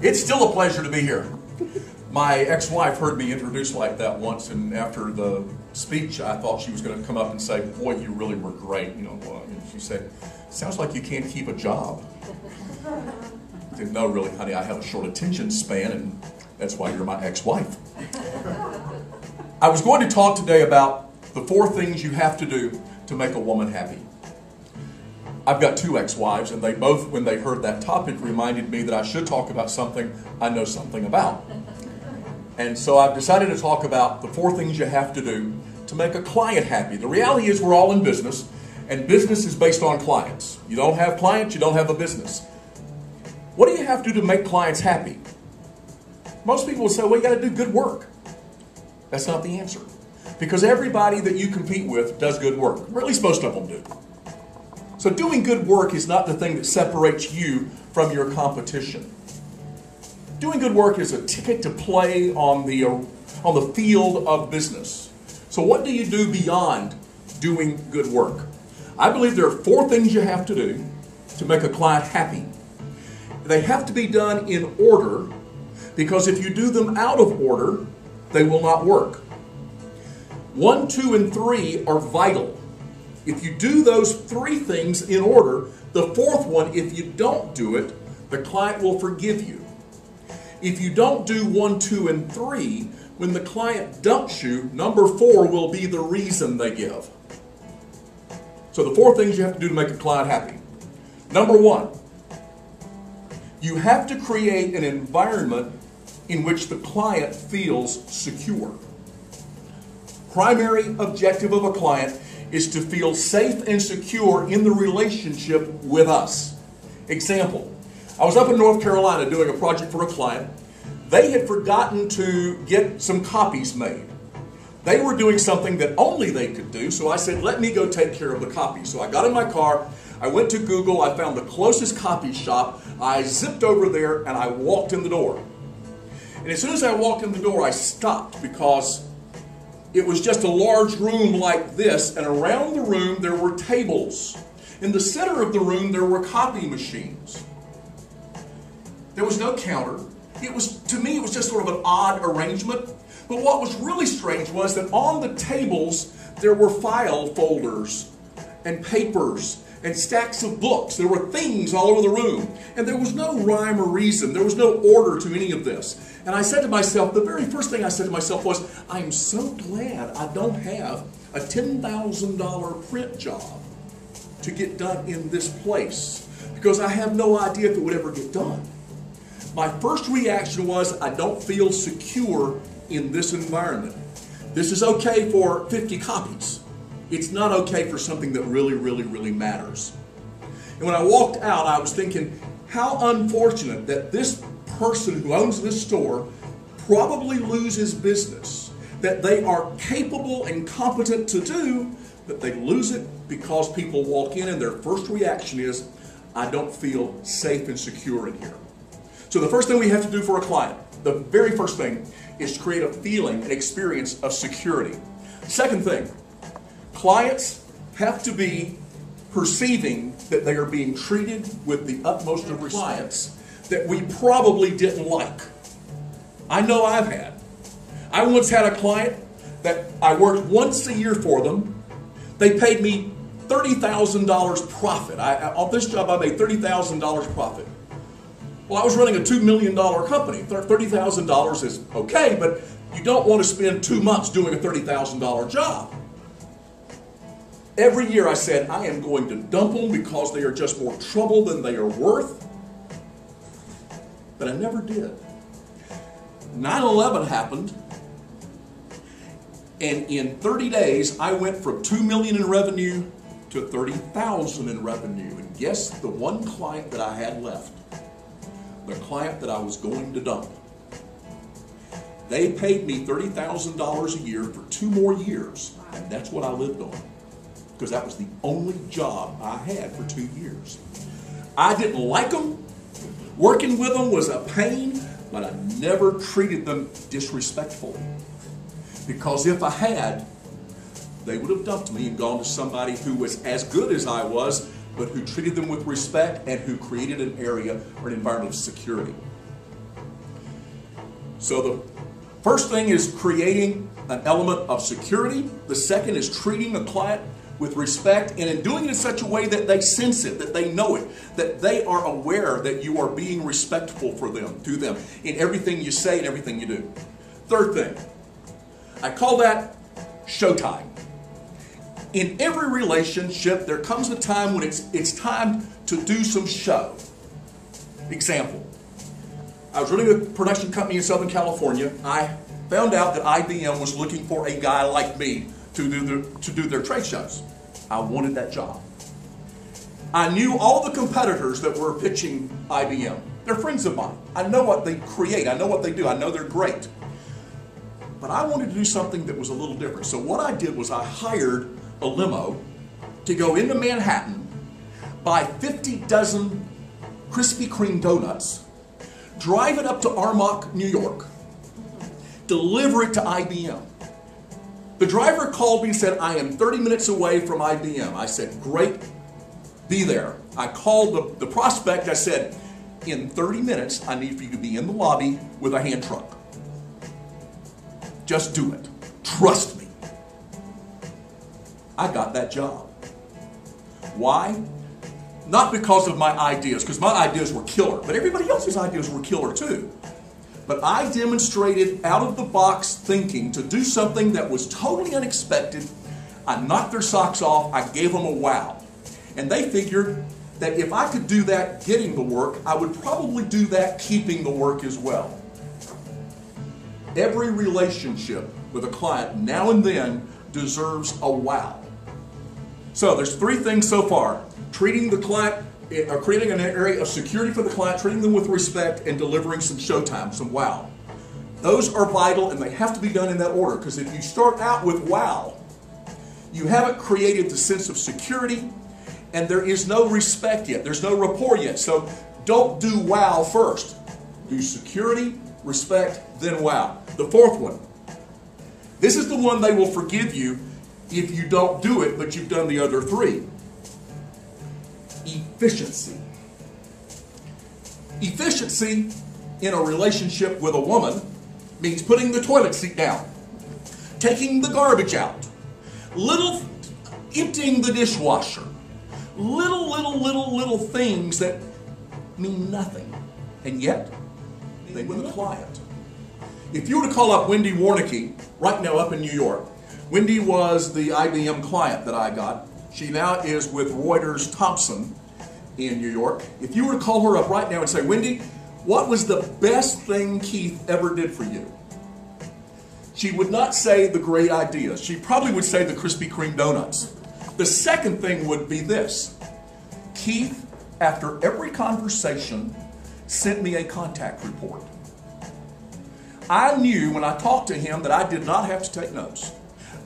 It's still a pleasure to be here. My ex-wife heard me introduced like that once, and after the speech, I thought she was going to come up and say, "Boy, you really were great." And she said, "Sounds like you can't keep a job." I said, "No, really, honey, I have a short attention span, and that's why you're my ex-wife." I was going to talk today about the 4 things you have to do to make a woman happy. I've got 2 ex-wives, and they both, when they heard that topic, reminded me that I should talk about something I know something about. And so I've decided to talk about the 4 things you have to do to make a client happy. The reality is we're all in business, and business is based on clients. You don't have clients, you don't have a business. What do you have to do to make clients happy? Most people will say, well, you got to do good work. That's not the answer. Because everybody that you compete with does good work, or at least most of them do. So doing good work is not the thing that separates you from your competition. Doing good work is a ticket to play on the field of business. So what do you do beyond doing good work? I believe there are 4 things you have to do to make a client happy. They have to be done in order, because if you do them out of order, they will not work. 1, 2, and 3 are vital. If you do those 3 things in order, the 4th one, if you don't do it, the client will forgive you. If you don't do 1, 2, and 3, when the client dumps you, number 4 will be the reason they give. So the 4 things you have to do to make a client happy. Number 1, you have to create an environment in which the client feels secure. Primary objective of a client is to feel safe and secure in the relationship with us. Example, I was up in North Carolina doing a project for a client. They had forgotten to get some copies made. They were doing something that only they could do, so I said, let me go take care of the copies. So I got in my car, I went to Google, I found the closest copy shop, I zipped over there, and I walked in the door. And as soon as I walked in the door, I stopped because it was just a large room like this, and around the room there were tables. In the center of the room there were copy machines. There was no counter. To me, it was just sort of an odd arrangement. But what was really strange was that on the tables there were file folders and papers and stacks of books. There were things all over the room. And there was no rhyme or reason. There was no order to any of this. And I said to myself, the very first thing I said to myself was, I'm so glad I don't have a $10,000 print job to get done in this place, because I have no idea if it would ever get done. My first reaction was, I don't feel secure in this environment. This is okay for 50 copies. It's not okay for something that really, really, really matters. And when I walked out, I was thinking, how unfortunate that this person who owns this store probably loses business that they are capable and competent to do, but they lose it because people walk in and their first reaction is, I don't feel safe and secure in here. So the first thing we have to do for a client, the very first thing, is to create a feeling, an experience of security. Second thing, clients have to be perceiving that they are being treated with the utmost of respect. Clients that we probably didn't like. I know I've had. I once had a client that I worked once a year for them. They paid me $30,000 profit. On this job, I made $30,000 profit. Well, I was running a $2 million company. $30,000 is okay, but you don't want to spend 2 months doing a $30,000 job. Every year I said, I am going to dump them because they are just more trouble than they are worth. But I never did. 9/11 happened, and in 30 days I went from $2 million in revenue to $30,000 in revenue. And guess the one client that I had left, the client that I was going to dump. They paid me $30,000 a year for 2 more years, and that's what I lived on, because that was the only job I had for 2 years. I didn't like them. Working with them was a pain, but I never treated them disrespectfully. Because if I had, they would have dumped me and gone to somebody who was as good as I was, but who treated them with respect and who created an area or an environment of security. So the first thing is creating an element of security. The second is treating the client with respect, and in doing it in such a way that they sense it, that they know it, that they are aware that you are being respectful for them, to them, in everything you say and everything you do. Third thing, I call that showtime. In every relationship, there comes a time when it's time to do some show. Example, I was running a production company in Southern California. I found out that IBM was looking for a guy like me to do their trade shows. I wanted that job. I knew all the competitors that were pitching IBM. They're friends of mine. I know what they create. I know what they do. I know they're great. But I wanted to do something that was a little different. So what I did was I hired a limo to go into Manhattan, buy 50 dozen Krispy Kreme donuts, drive it up to Armonk, New York, deliver it to IBM. The driver called me and said, I am 30 minutes away from IBM. I said, great, be there. I called the prospect. I said, in 30 minutes, I need for you to be in the lobby with a hand truck. Just do it. Trust me. I got that job. Why? Not because of my ideas, because my ideas were killer, but everybody else's ideas were killer too. But I demonstrated out-of-the-box thinking to do something that was totally unexpected. I knocked their socks off. I gave them a wow. And they figured that if I could do that getting the work, I would probably do that keeping the work as well. Every relationship with a client now and then deserves a wow. So there's three things so far. Treating the client, or creating an area of security for the client, treating them with respect, and delivering some showtime, some wow. Those are vital, and they have to be done in that order, because if you start out with wow, you haven't created the sense of security, and there is no respect yet. There's no rapport yet. So don't do wow first. Do security, respect, then wow. The fourth one. This is the one they will forgive you if you don't do it, but you've done the other three. Efficiency. Efficiency in a relationship with a woman means putting the toilet seat down, taking the garbage out, emptying the dishwasher, little things that mean nothing, and yet they with a client. If you were to call up Wendy Warnicki right now up in New York, Wendy was the IBM client that I got. She now is with Reuters Thompson in New York. If you were to call her up right now and say, Wendy, what was the best thing Keith ever did for you? She would not say the great ideas. She probably would say the Krispy Kreme donuts. The second thing would be this. Keith, after every conversation, sent me a contact report. I knew when I talked to him that I did not have to take notes.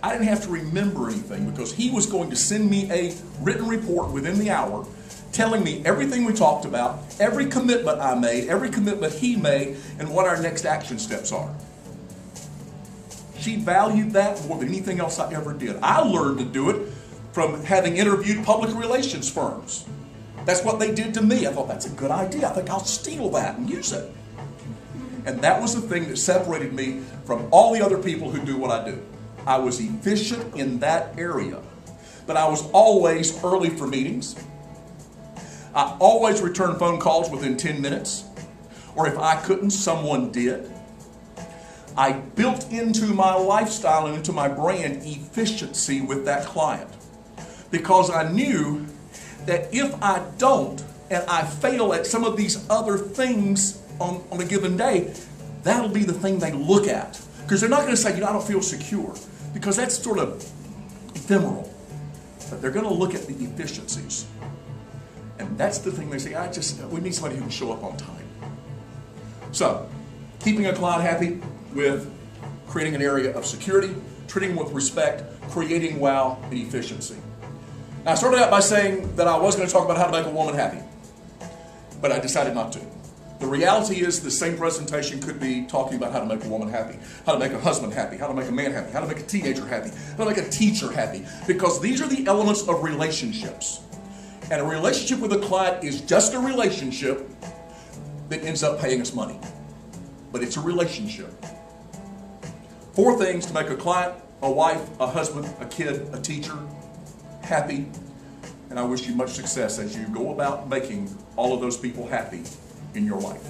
I didn't have to remember anything because he was going to send me a written report within the hour telling me everything we talked about, every commitment I made, every commitment he made, and what our next action steps are. She valued that more than anything else I ever did. I learned to do it from having interviewed public relations firms. That's what they did to me. I thought, that's a good idea. I think I'll steal that and use it. And that was the thing that separated me from all the other people who do what I do. I was efficient in that area. But I was always early for meetings. I always returned phone calls within 10 minutes. Or if I couldn't, someone did. I built into my lifestyle and into my brand efficiency with that client. Because I knew that if I don't, and I fail at some of these other things on a given day, that'll be the thing they look at. Because they're not going to say, I don't feel secure. Because that's sort of ephemeral. But they're going to look at the efficiencies. And that's the thing they say, we need somebody who can show up on time. So, keeping a client happy with creating an area of security, treating them with respect, creating wow and efficiency. Now, I started out by saying that I was going to talk about how to make a woman happy. But I decided not to. The reality is the same presentation could be talking about how to make a woman happy, how to make a husband happy, how to make a man happy, how to make a teenager happy, how to make a teacher happy. Because these are the elements of relationships. And a relationship with a client is just a relationship that ends up paying us money. but it's a relationship. 4 things to make a client, a wife, a husband, a kid, a teacher happy. And I wish you much success as you go about making all of those people happy in your life.